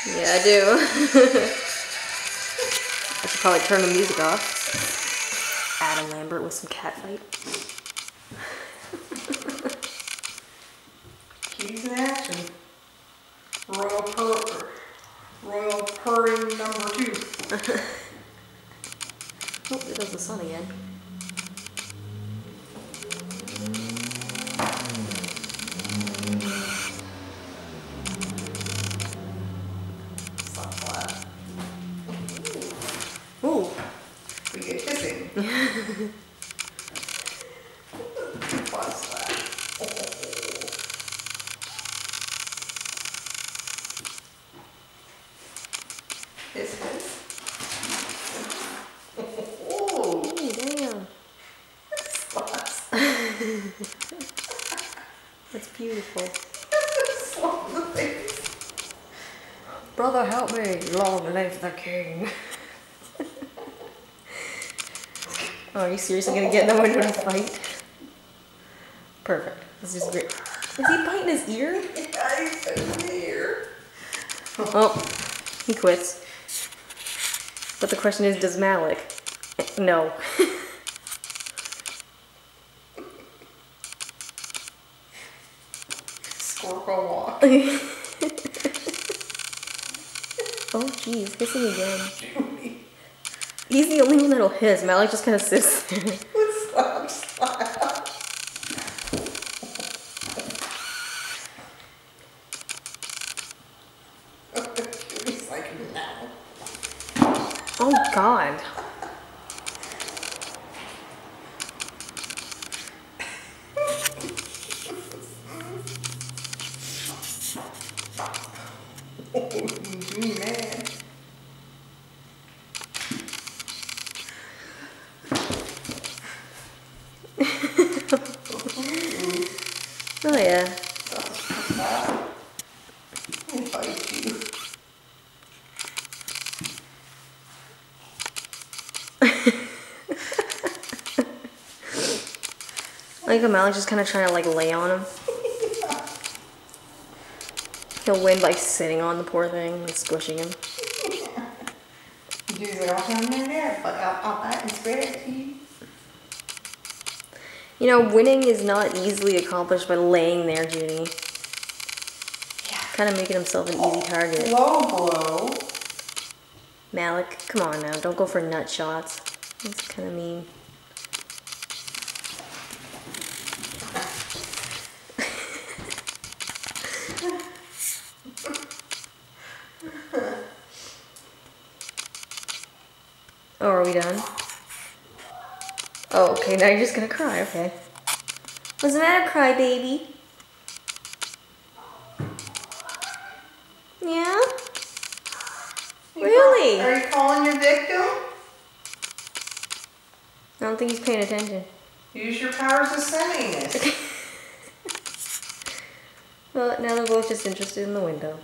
Yeah, I do. I should probably turn the music off. Adam Lambert with some cat fight. Keys in action. Royal purring number 2. Oh, there goes the sun again. Stop flat. Ooh. We get kissing. Flat slap. Hiss, hiss. Oh, Damn. slaps. That's beautiful. Slap in the face. Brother, help me. Long live the king. Oh, are you seriously gonna get in the window to fight? Perfect. This is great. Is he biting his ear? Yeah, he's in the ear. Oh, he quits. But the question is, does Malik? No. Squircle walk. Oh, jeez, hissing again. He's the only one that'll hiss. Malik just kind of sits there. Slap, slap. He's like, no. Oh, God. Man. Oh, yeah. I'll fight you. Like, Malik's just kind of trying to, like, lay on him. He'll win by sitting on the poor thing and squishing him. He's like, I'll come in there, but I'll back and spread it to you. You know, winning is not easily accomplished by laying there, Judy. Yeah. Kind of making himself an easy target. Low blow. Malik, come on now. Don't go for nut shots. That's kind of mean. Oh, are we done? Oh, okay. Now you're just gonna cry. Okay. What's the matter, crybaby? Yeah? Really? Are you calling your victim? I don't think he's paying attention. Use your powers of sendiness. Well, now they're both just interested in the window.